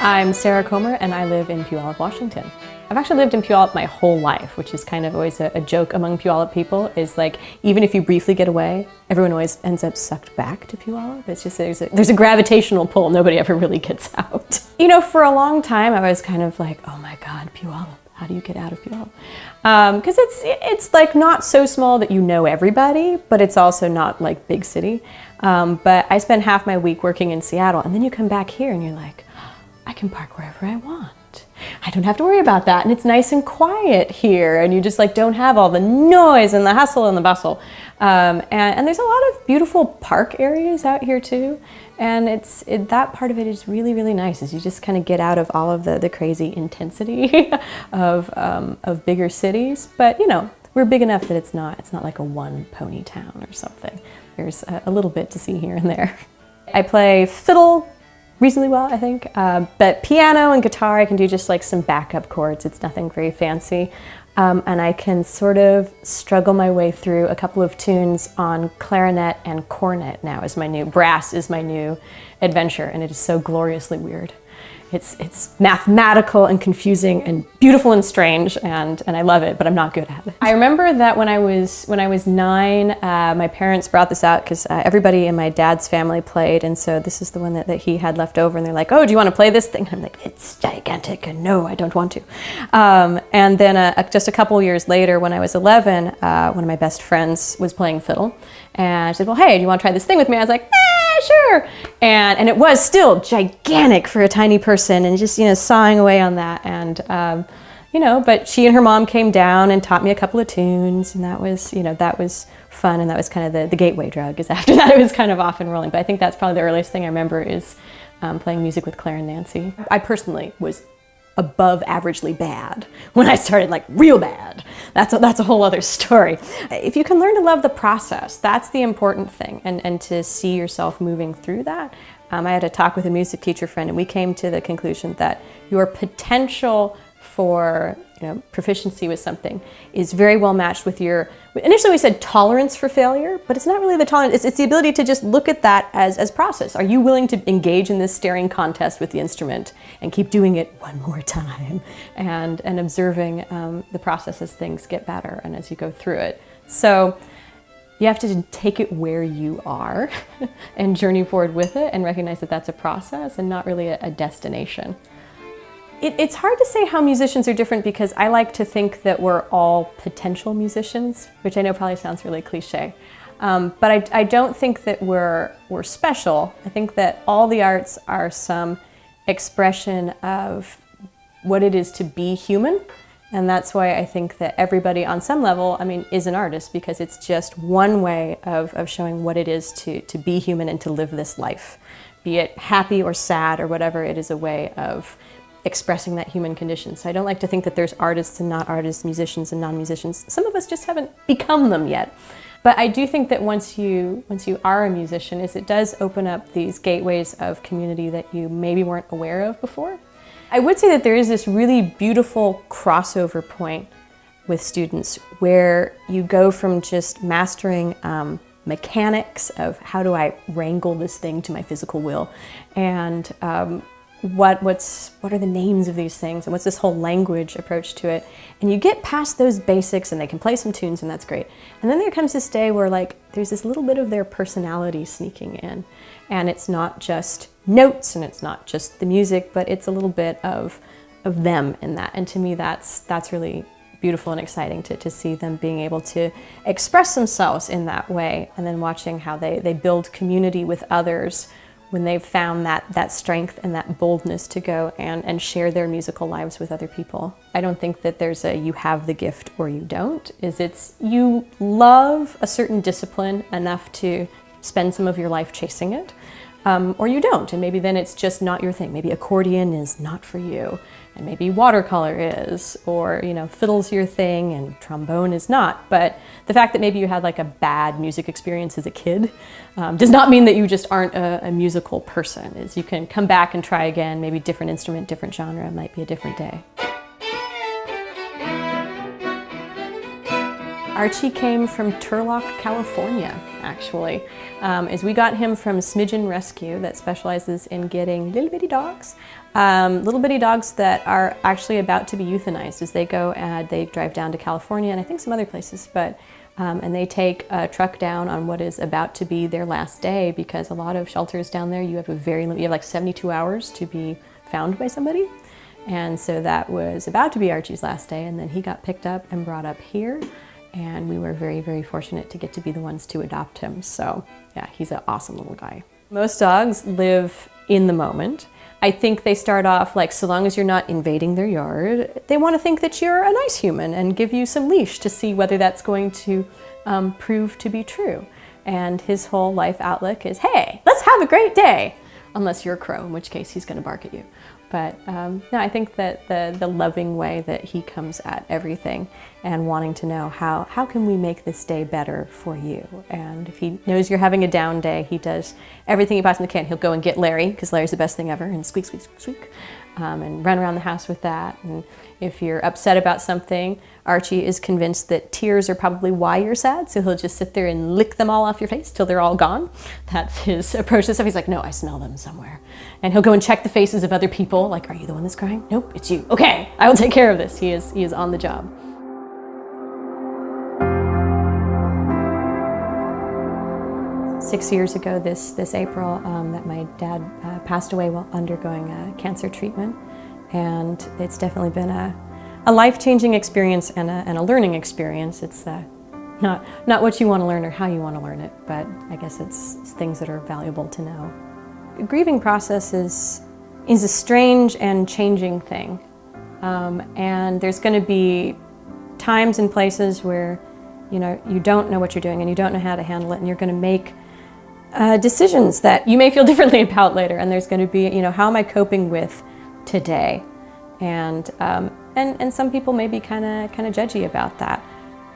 I'm Sarah Comer and I live in Puyallup, Washington. I've actually lived in Puyallup my whole life, which is kind of always a joke among Puyallup people, is like, even if you briefly get away, everyone always ends up sucked back to Puyallup. It's just, there's a gravitational pull, nobody ever really gets out. You know, for a long time I was kind of like, oh my God, Puyallup, how do you get out of Puyallup? Because it's like not so small that you know everybody, but it's also not like big city. But I spent half my week working in Seattle, and then you come back here and you're like, I can park wherever I want. I don't have to worry about that, and it's nice and quiet here, and you just like don't have all the noise and the hustle and the bustle. And there's a lot of beautiful park areas out here too, and that part of it is really, really nice, is you just kind of get out of all of the crazy intensity of bigger cities. But you know, we're big enough that it's not like a one pony town or something. There's a little bit to see here and there. I play fiddle reasonably well, I think, but piano and guitar I can do just like some backup chords. It's nothing very fancy, and I can sort of struggle my way through a couple of tunes on clarinet and cornet now. Brass is my new adventure, and it is so gloriously weird. It's mathematical and confusing and beautiful and strange, and I love it, but I'm not good at it. I remember that when I was 9, my parents brought this out because everybody in my dad's family played, and so this is the one that he had left over, and they're like, oh, do you want to play this thing? And I'm like, it's gigantic, and no, I don't want to. And then just a couple years later, when I was 11, one of my best friends was playing fiddle, and I said, well, hey, do you want to try this thing with me? I was like, sure. And it was still gigantic for a tiny person, and just, you know, sawing away on that. And, you know, but she and her mom came down and taught me a couple of tunes, and that was, you know, that was fun. And that was kind of the gateway drug, is after that it was kind of off and rolling. But I think that's probably the earliest thing I remember is playing music with Claire and Nancy. I personally was above averagely bad when I started, like real bad. That's a whole other story. If you can learn to love the process, that's the important thing, and to see yourself moving through that. I had a talk with a music teacher friend, and we came to the conclusion that your potential for, you know, proficiency with something is very well matched with your, initially we said tolerance for failure, but it's not really the tolerance, it's the ability to just look at that as process. Are you willing to engage in this staring contest with the instrument and keep doing it one more time, and observing the process as things get better and as you go through it. So you have to take it where you are and journey forward with it, and recognize that that's a process and not really a destination. It's hard to say how musicians are different, because I like to think that we're all potential musicians, which I know probably sounds really cliche. But I don't think that we're special. I think that all the arts are some expression of what it is to be human. And that's why I think that everybody on some level, I mean, is an artist, because it's just one way of showing what it is to be human and to live this life. Be it happy or sad or whatever, it is a way of expressing that human condition. So I don't like to think that there's artists and not artists, musicians and non-musicians. Some of us just haven't become them yet. But I do think that once you are a musician, it does open up these gateways of community that you maybe weren't aware of before. I would say that there is this really beautiful crossover point with students where you go from just mastering mechanics of how do I wrangle this thing to my physical will, and what are the names of these things, and what's this whole language approach to it, and you get past those basics and they can play some tunes, and that's great. And then there comes this day where like there's this little bit of their personality sneaking in, and it's not just notes and it's not just the music, but it's a little bit of them in that. And to me that's really beautiful and exciting to see them being able to express themselves in that way, and then watching how they build community with others when they've found that strength and that boldness to go and share their musical lives with other people. I don't think that there's a you have the gift or you don't. It's you love a certain discipline enough to spend some of your life chasing it, or you don't, and maybe then it's just not your thing. Maybe accordion is not for you, and maybe watercolor is, or you know, fiddle's your thing and trombone is not. But the fact that maybe you had like a bad music experience as a kid does not mean that you just aren't a musical person. Is you can come back and try again, maybe different instrument, different genre, it might be a different day. Archie came from Turlock, California, actually. As we got him from Smidgen Rescue that specializes in getting little bitty dogs. Little bitty dogs that are actually about to be euthanized as they go and they drive down to California and I think some other places, but and they take a truck down on what is about to be their last day because a lot of shelters down there, you have like 72 hours to be found by somebody. And so that was about to be Archie's last day, and then he got picked up and brought up here. And we were very, very fortunate to get to be the ones to adopt him. So yeah, he's an awesome little guy. Most dogs live in the moment. I think they start off like, so long as you're not invading their yard, they want to think that you're a nice human and give you some leash to see whether that's going to prove to be true. And his whole life outlook is, hey, let's have a great day. Unless you're a crow, in which case he's going to bark at you. But no, I think that the loving way that he comes at everything and wanting to know how can we make this day better for you. And if he knows you're having a down day, he does everything he possibly can. He'll go and get Larry, because Larry's the best thing ever, and squeak, squeak, squeak, squeak, and run around the house with that. And if you're upset about something, Archie is convinced that tears are probably why you're sad, so he'll just sit there and lick them all off your face till they're all gone. That's his approach to stuff. He's like, no, I smell them somewhere. And he'll go and check the faces of other people, like, are you the one that's crying? Nope, it's you. Okay, I will take care of this. He is on the job. Six years ago this April that my dad passed away while undergoing cancer treatment. And it's definitely been a life-changing experience and a learning experience. It's not what you want to learn or how you want to learn it, but I guess it's things that are valuable to know. The grieving process is a strange and changing thing. And there's going to be times and places where you don't know what you're doing and you don't know how to handle it, and you're going to make decisions that you may feel differently about later. And there's going to be, how am I coping with today? And some people may be kind of judgy about that.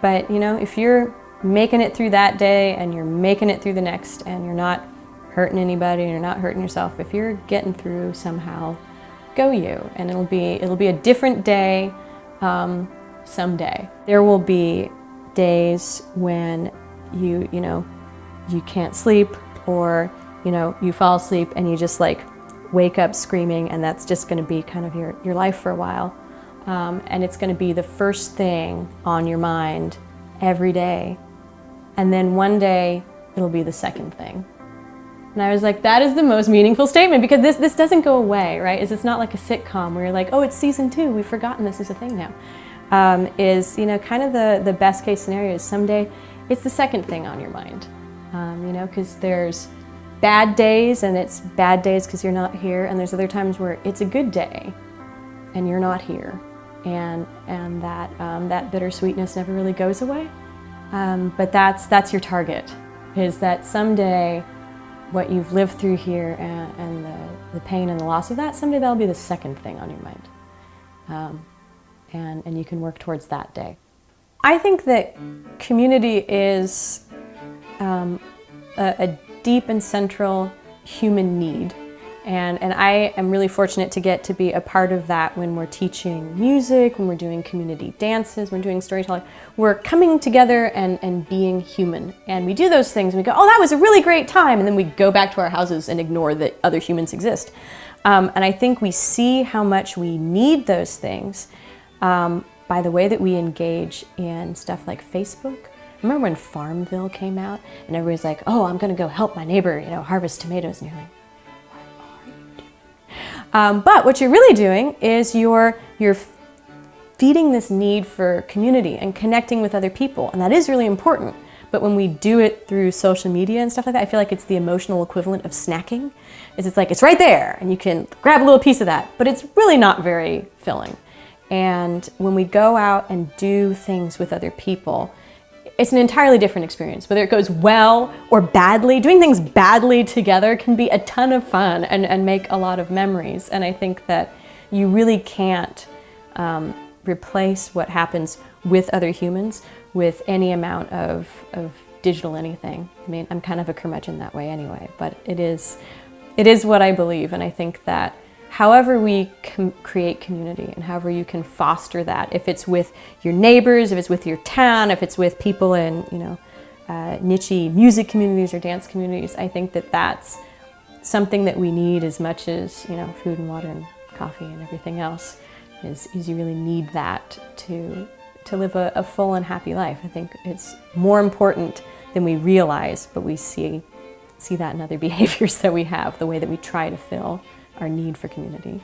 But if you're making it through that day and you're making it through the next, and you're not hurting anybody and you're not hurting yourself, if you're getting through somehow, go you. And it'll be a different day someday. There will be days when you can't sleep, or you fall asleep and you just like wake up screaming, and that's just going to be kind of your life for a while. And it's going to be the first thing on your mind every day. And then one day it'll be the second thing. And I was like, that is the most meaningful statement, because this doesn't go away, right? It's not like a sitcom where you're like, oh, it's season 2, we've forgotten this is a thing now. Kind of the best case scenario is someday it's the second thing on your mind. Because there's bad days, and it's bad days because you're not here, and there's other times where it's a good day and you're not here, and that bittersweetness never really goes away. But that's your target, is that someday what you've lived through here and the pain and the loss of that, someday that'll be the second thing on your mind, and you can work towards that day. I think that community is a deep and central human need. And I am really fortunate to get to be a part of that when we're teaching music, when we're doing community dances, when we're doing storytelling. We're coming together and being human. And we do those things and we go, oh, that was a really great time. And then we go back to our houses and ignore that other humans exist. And I think we see how much we need those things by the way that we engage in stuff like Facebook. Remember when Farmville came out and everybody's like, oh, I'm gonna go help my neighbor, harvest tomatoes, and you're like, what are you doing? But what you're really doing is you're feeding this need for community and connecting with other people, and that is really important. But when we do it through social media and stuff like that, I feel like it's the emotional equivalent of snacking. It's like, it's right there, and you can grab a little piece of that, but it's really not very filling. And when we go out and do things with other people, it's an entirely different experience. Whether it goes well or badly, doing things badly together can be a ton of fun and make a lot of memories. And I think that you really can't replace what happens with other humans with any amount of digital anything. I mean, I'm kind of a curmudgeon that way anyway, but it is what I believe. And I think that however we create community and however you can foster that, if it's with your neighbors, if it's with your town, if it's with people in, niche music communities or dance communities, I think that that's something that we need as much as, food and water and coffee and everything else, is you really need that to live a full and happy life. I think it's more important than we realize, but we see that in other behaviors that we have, the way that we try to fill our need for community.